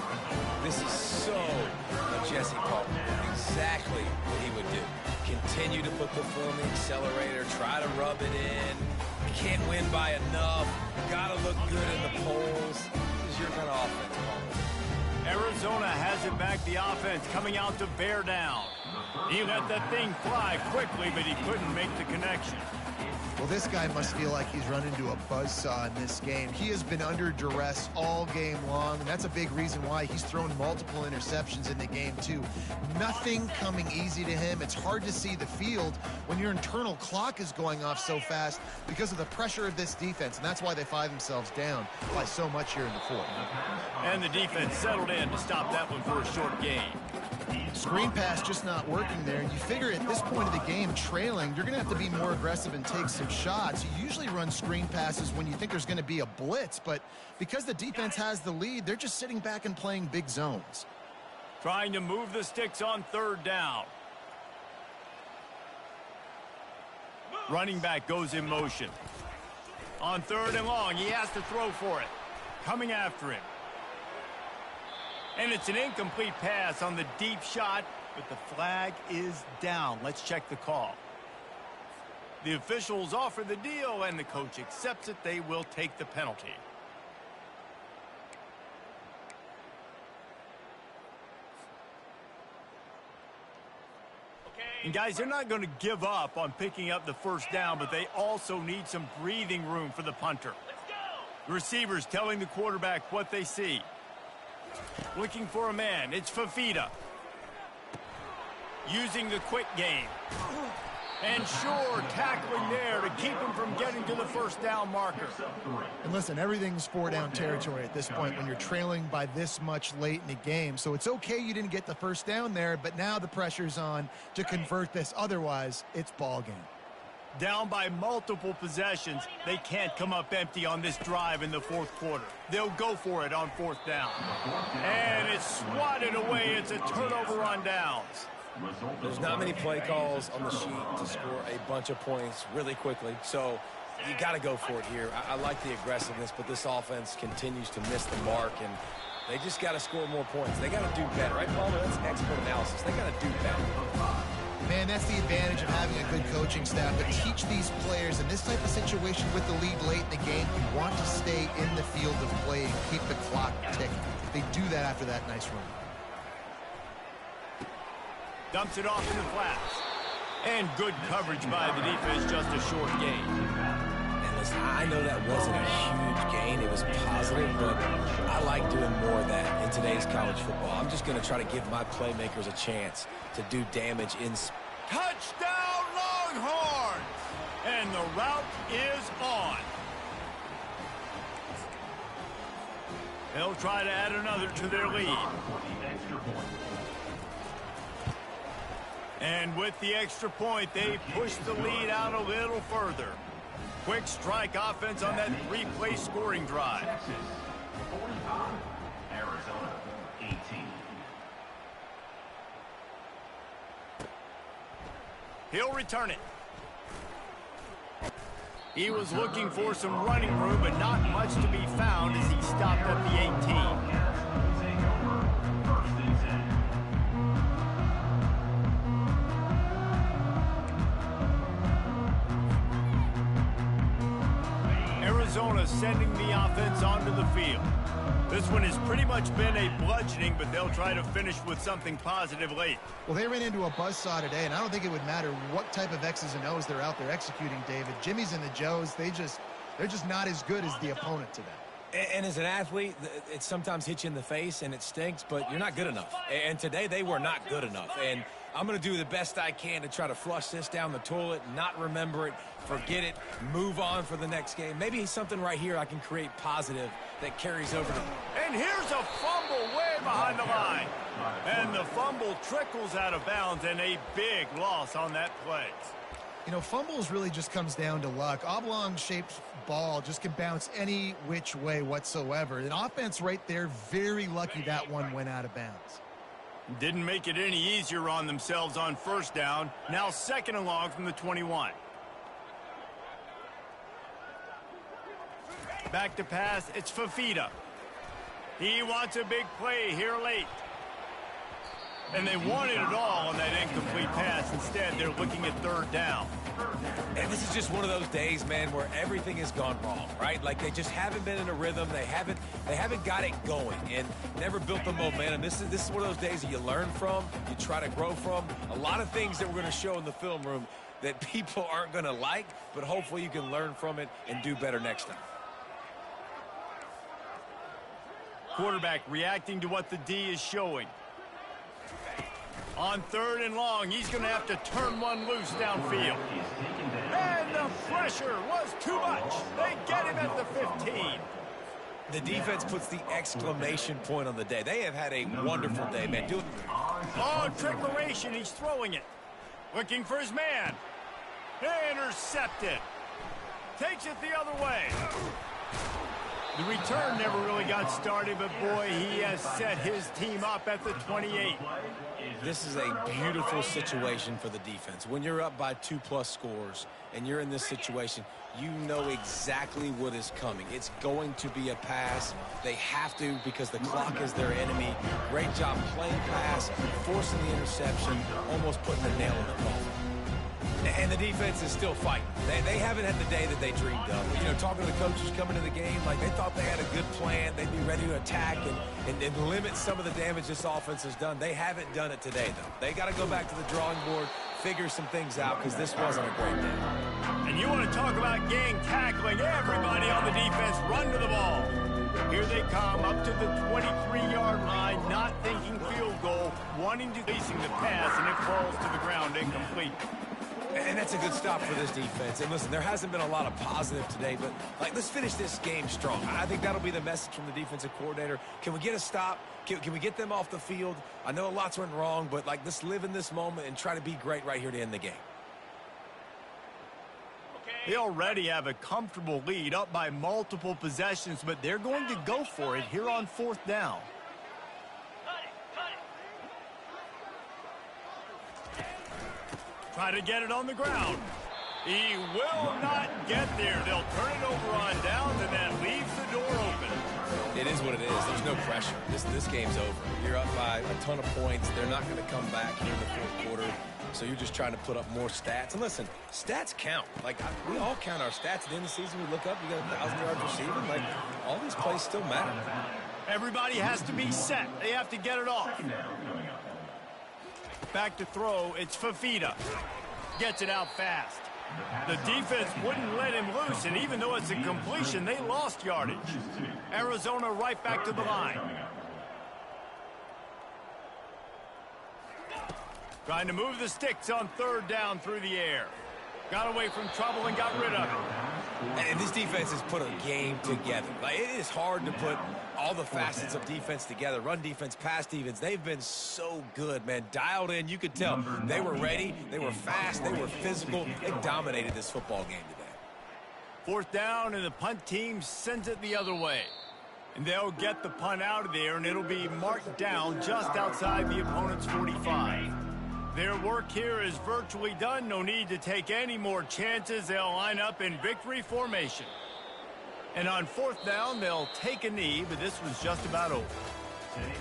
This is so a Jesse Palmer. Exactly what he would do. Continue to put the foot on the accelerator, try to rub it in. Can't win by enough. Got to look good in the polls. This is your kind of offense, Palmer. Arizona has it back, the offense coming out to bear down. He let that thing fly quickly, but he couldn't make the connection. Well, this guy must feel like he's run into a buzzsaw in this game. He has been under duress all game long, and that's a big reason why he's thrown multiple interceptions in the game, too. Nothing coming easy to him. It's hard to see the field when your internal clock is going off so fast because of the pressure of this defense, and that's why they find themselves down by so much here in the 4th. And the defense settled in to stop that one for a short gain. Screen pass just not working there. You figure at this point of the game, trailing, you're going to have to be more aggressive and take some shots. You usually run screen passes when you think there's going to be a blitz, but because the defense has the lead, they're just sitting back and playing big zones. Trying to move the sticks on 3rd down. Running back goes in motion. On 3rd and long, he has to throw for it. Coming after him. And it's an incomplete pass on the deep shot, but the flag is down. Let's check the call. The officials offer the deal, and the coach accepts it. They will take the penalty. And guys, they're not going to give up on picking up the 1st down, but they also need some breathing room for the punter. The receivers telling the quarterback what they see. Looking for a man. It's Fafita. Using the quick game. And sure, tackling there to keep him from getting to the 1st down marker. And listen, everything's 4-down territory at this point when you're trailing by this much late in the game. So it's okay you didn't get the 1st down there, but now the pressure's on to convert this. Otherwise, it's ball game. Down by multiple possessions, they can't come up empty on this drive in the 4th quarter. They'll go for it on 4th down. And it's swatted away. It's a turnover on downs. There's not many play calls on the sheet to score a bunch of points really quickly, so you got to go for it here. I like the aggressiveness, but this offense continues to miss the mark, and they just got to score more points. They got to do better, right, Palmer? That's expert analysis. They got to do better. Man, that's the advantage of having a good coaching staff to teach these players in this type of situation with the lead late in the game. You want to stay in the field of play and keep the clock ticking. They do that after that nice run. Dumps it off in the flats. And good coverage by the defense, just a short gain. And listen, I know that wasn't a huge gain. It was positive, but I like doing more of that in today's college football. I'm just going to try to give my playmakers a chance to do damage in. Touchdown, Longhorns! And the route is on. They'll try to add another to their lead. And with the extra point, they push the lead out a little further. Quick strike offense on that 3-play scoring drive. Texas, 45. Arizona, 18. He'll return it. He was looking for some running room, but not much to be found as he stopped at the 18. Arizona sending the offense onto the field. This one has pretty much been a bludgeoning, but they'll try to finish with something positive late. Well, they ran into a buzzsaw today, and I don't think it would matter what type of X's and O's they're out there executing, David. Jimmy's and the Joes, they're just not as good as the opponent today. And as an athlete, it sometimes hits you in the face and it stinks, but you're not good enough. And today they were not good enough. And I'm going to do the best I can to try to flush this down the toilet, not remember it, forget it, move on for the next game. Maybe something right here I can create positive that carries over to... And here's a fumble way behind the line. And the fumble trickles out of bounds, and a big loss on that play. You know, fumbles really just comes down to luck. Oblong-shaped ball just can bounce any which way whatsoever. An offense right there, very lucky that one went out of bounds. Didn't make it any easier on themselves on first down. Now 2nd and long from the 21. Back to pass, it's Fafita. He wants a big play here late. And they wanted it all on that incomplete pass. Instead, they're looking at 3rd down. And this is just one of those days, man, where everything has gone wrong, right? Like they just haven't been in a rhythm. They haven't got it going and never built the momentum. This is one of those days that you learn from, you try to grow from. A lot of things that we're going to show in the film room that people aren't going to like, but hopefully you can learn from it and do better next time. Quarterback reacting to what the D is showing. On 3rd and long, he's going to have to turn one loose downfield. And the pressure was too much. They get him at the 15. The defense puts the exclamation point on the day. They have had a wonderful day, man. Oh, trickeration. He's throwing it. Looking for his man. Intercepted. Takes it the other way. The return never really got started, but boy, he has set his team up at the 28. This is a beautiful situation for the defense. When you're up by 2+ scores and you're in this situation, you know exactly what is coming. It's going to be a pass. They have to because the clock is their enemy. Great job playing pass, forcing the interception, almost putting the nail in the coffin. And the defense is still fighting. They haven't had the day that they dreamed of. You know, talking to the coaches coming to the game, like they thought they had a good plan. They'd be ready to attack and limit some of the damage this offense has done. They haven't done it today, though. They got to go back to the drawing board, figure some things out, because this wasn't a great day. And you want to talk about gang tackling. Everybody on the defense run to the ball. Here they come up to the 23-yard line, not thinking field goal, wanting to facing the pass, and it falls to the ground incomplete. And that's a good stop for this defense. And listen, there hasn't been a lot of positive today, but like let's finish this game strong. I think that'll be the message from the defensive coordinator. Can we get a stop? Can we get them off the field? I know lots went wrong, but like let's live in this moment and try to be great right here to end the game. They already have a comfortable lead up by multiple possessions, but they're going to go for it here on 4th down. Try to get it on the ground. He will not get there. They'll turn it over on downs, and that leaves the door open. It is what it is. There's no pressure. This game's over. You're up by a ton of points. They're not going to come back here in the 4th quarter. So you're just trying to put up more stats. And listen, stats count. Like, we all count our stats. At the end of the season, we look up, you got 1,000 yards receiving. Like, all these plays still matter. Everybody has to be set. They have to get it off. Back to throw, it's Fafita. Gets it out fast. The defense wouldn't let him loose, and even though it's a completion, they lost yardage. Arizona right back to the line. Trying to move the sticks on 3rd down through the air. Got away from trouble and got rid of it. And this defense has put a game together. Like, it is hard to put all the facets of defense together. Run defense, pass defense. They've been so good, man. Dialed in. You could tell they were ready. They were fast. They were physical. They dominated this football game today. 4th down, and the punt team sends it the other way. And they'll get the punt out of there, and it'll be marked down just outside the opponent's 45. Their work here is virtually done. No need to take any more chances. They'll line up in victory formation. And on 4th down, they'll take a knee, but this was just about over.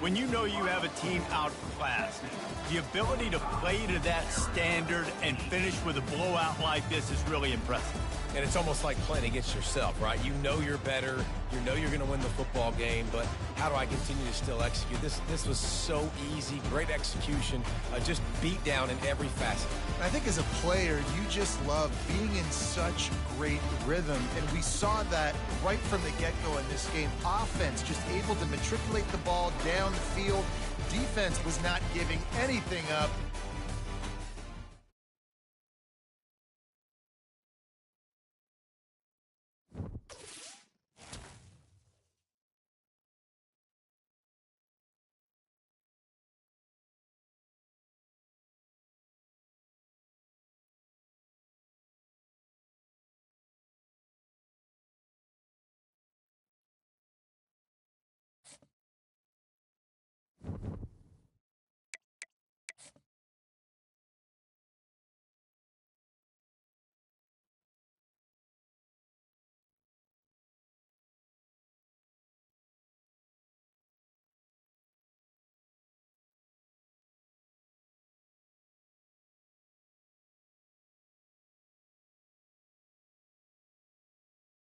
When you know you have a team outclassed, the ability to play to that standard and finish with a blowout like this is really impressive. And it's almost like playing against yourself, right? You know you're better. You know you're going to win the football game, but how do I continue to still execute? This was so easy. Great execution. Just beat down in every facet. I think as a player, you just love being in such great rhythm, and we saw that right from the get-go in this game. Offense just able to matriculate the ball down the field. Defense was not giving anything up.